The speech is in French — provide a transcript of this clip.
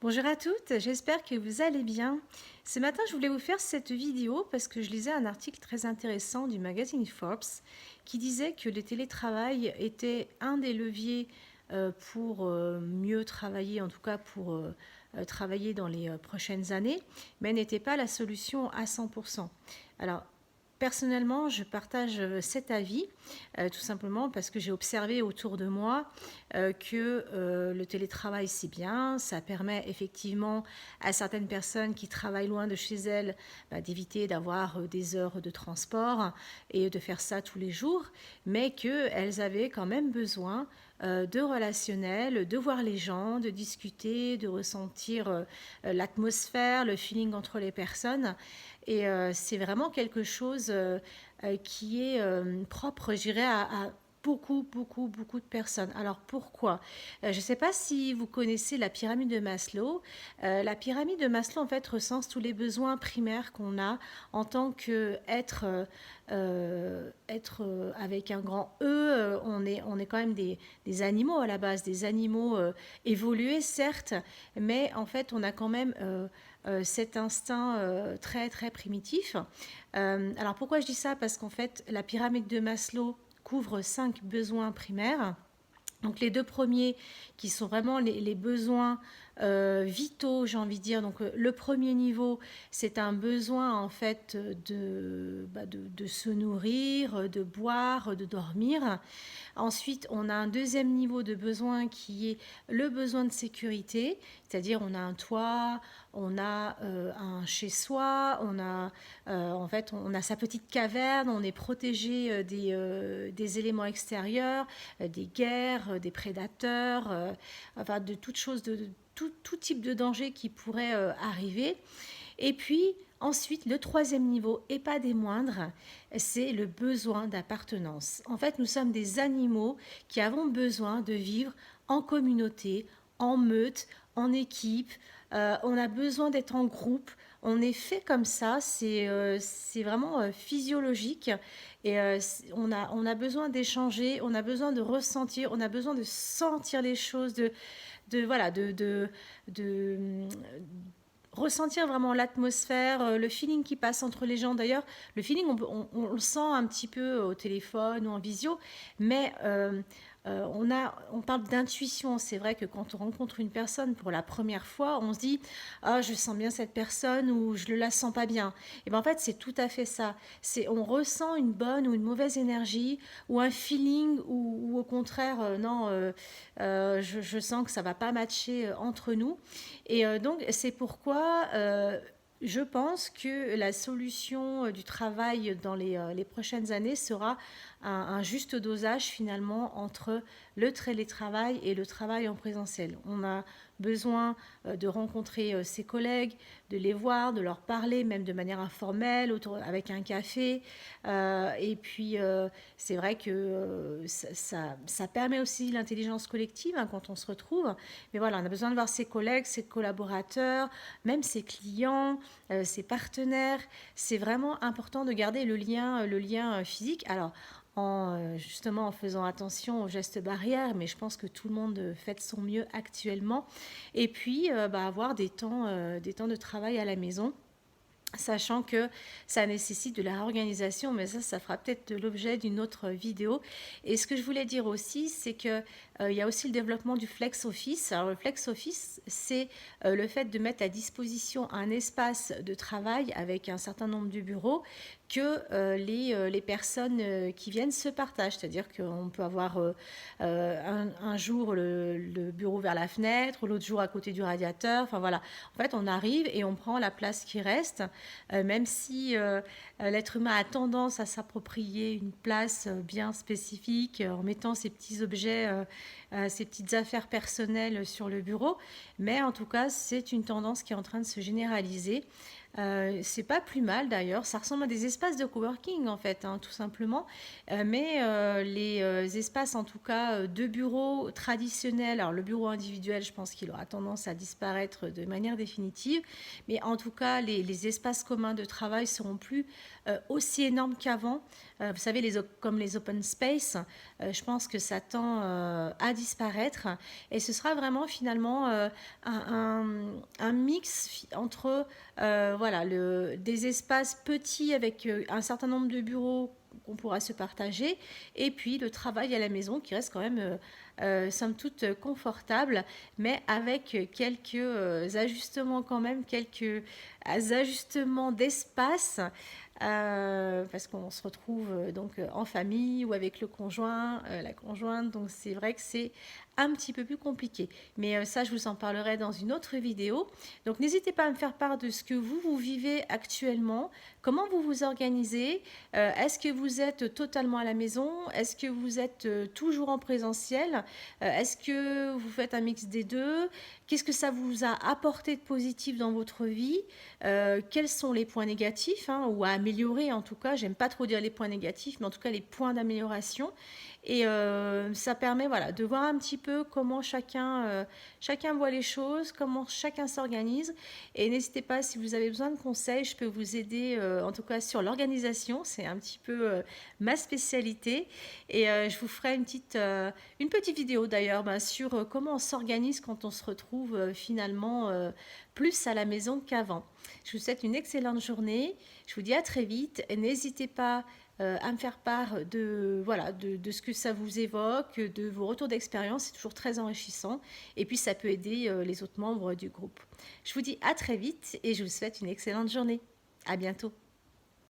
Bonjour à toutes, j'espère que vous allez bien. Ce matin, je voulais vous faire cette vidéo parce que je lisais un article très intéressant du magazine Forbes qui disait que le télétravail était un des leviers pour mieux travailler, en tout cas pour travailler dans les prochaines années, mais n'était pas la solution à 100%. Alors, personnellement, je partage cet avis, tout simplement parce que j'ai observé autour de moi que le télétravail, c'est bien, ça permet effectivement à certaines personnes qui travaillent loin de chez elles d'éviter d'avoir des heures de transport et de faire ça tous les jours, mais qu'elles avaient quand même besoin de relationnel, de voir les gens, de discuter, de ressentir l'atmosphère, le feeling entre les personnes. Et c'est vraiment quelque chose qui est propre, je dirais, à beaucoup de personnes. Alors pourquoi Je ne sais pas si vous connaissez la pyramide de Maslow. La pyramide de Maslow, en fait, recense tous les besoins primaires qu'on a en tant qu'être avec un grand E. On est quand même des animaux à la base, des animaux évolués, certes, mais en fait, on a quand même cet instinct très primitif. Alors pourquoi je dis ça? Parce qu'en fait, la pyramide de Maslow couvre 5 besoins primaires. Donc les deux premiers qui sont vraiment les besoins vitaux, j'ai envie de dire. Donc le premier niveau, c'est un besoin en fait de se nourrir, de boire, de dormir. Ensuite, on a un deuxième niveau de besoin qui est le besoin de sécurité, c'est-à-dire on a un toit, on a un chez-soi, on a sa petite caverne, on est protégé des éléments extérieurs, des guerres, des prédateurs, enfin de toute chose, de tout type de danger qui pourrait arriver. Et puis ensuite, le troisième niveau, et pas des moindres, c'est le besoin d'appartenance. En fait, nous sommes des animaux qui avons besoin de vivre en communauté, en meute, en équipe. On a besoin d'être en groupe. On est fait comme ça, c'est vraiment physiologique. Et on a besoin d'échanger, on a besoin de ressentir, on a besoin de sentir les choses, voilà, de ressentir vraiment l'atmosphère, le feeling qui passe entre les gens. D'ailleurs, le feeling, on le sent un petit peu au téléphone ou en visio, mais on parle d'intuition. C'est vrai que quand on rencontre une personne pour la première fois, on se dit ah, je sens bien cette personne ou je ne la sens pas bien. Et bien en fait, c'est tout à fait ça. On ressent une bonne ou une mauvaise énergie ou un feeling ou au contraire, non, je sens que ça ne va pas matcher entre nous. Et donc, c'est pourquoi je pense que la solution du travail dans les prochaines années sera un juste dosage finalement entre le télétravail et le travail en présentiel. On a besoin de rencontrer ses collègues, de les voir, de leur parler, même de manière informelle, avec un café. Et puis, c'est vrai que ça permet aussi l'intelligence collective hein, quand on se retrouve. Mais voilà, on a besoin de voir ses collègues, ses collaborateurs, même ses clients, ses partenaires. C'est vraiment important de garder le lien physique. Alors, justement en faisant attention aux gestes barrières, mais je pense que tout le monde fait de son mieux actuellement. Et puis, avoir des temps de travail à la maison, sachant que ça nécessite de la réorganisation, mais ça fera peut-être l'objet d'une autre vidéo. Et ce que je voulais dire aussi, c'est que il y a aussi le développement du flex office. Alors le flex office, c'est le fait de mettre à disposition un espace de travail avec un certain nombre de bureaux que les personnes qui viennent se partagent. C'est-à-dire qu'on peut avoir un jour le bureau vers la fenêtre, l'autre jour à côté du radiateur. Enfin voilà. En fait, on arrive et on prend la place qui reste, même si l'être humain a tendance à s'approprier une place bien spécifique en mettant ses petits objets, ses petites affaires personnelles sur le bureau. Mais en tout cas, c'est une tendance qui est en train de se généraliser. C'est pas plus mal d'ailleurs, ça ressemble à des espaces de coworking en fait, hein, tout simplement. Mais les espaces en tout cas de bureaux traditionnels, alors le bureau individuel, je pense qu'il aura tendance à disparaître de manière définitive, mais en tout cas les espaces communs de travail seront plus aussi énormes qu'avant. Vous savez, comme les open space, je pense que ça tend à disparaître et ce sera vraiment finalement un mix entre voilà, des espaces petits avec un certain nombre de bureaux qu'on pourra se partager, et puis le travail à la maison qui reste quand même, somme toute, confortable, mais avec quelques ajustements quand même, quelques ajustements d'espace, parce qu'on se retrouve donc en famille ou avec le conjoint, la conjointe, donc c'est vrai que c'est un petit peu plus compliqué. Mais ça, je vous en parlerai dans une autre vidéo. Donc n'hésitez pas à me faire part de ce que vous vivez actuellement, comment vous vous organisez, est-ce que vous êtes totalement à la maison, est-ce que vous êtes toujours en présentiel, est-ce que vous faites un mix des deux, qu'est-ce que ça vous a apporté de positif dans votre vie, quels sont les points négatifs, hein, ou à améliorer en tout cas, j'aime pas trop dire les points négatifs, mais en tout cas les points d'amélioration. Et ça permet voilà, de voir un petit peu comment chacun voit les choses, comment chacun s'organise. Et n'hésitez pas, si vous avez besoin de conseils, je peux vous aider, en tout cas sur l'organisation. C'est un petit peu ma spécialité. Et je vous ferai une petite vidéo d'ailleurs sur comment on s'organise quand on se retrouve finalement plus à la maison qu'avant. Je vous souhaite une excellente journée. Je vous dis à très vite. Et n'hésitez pas à me faire part voilà, de ce que ça vous évoque, de vos retours d'expérience. C'est toujours très enrichissant. Et puis, ça peut aider les autres membres du groupe. Je vous dis à très vite et je vous souhaite une excellente journée. À bientôt.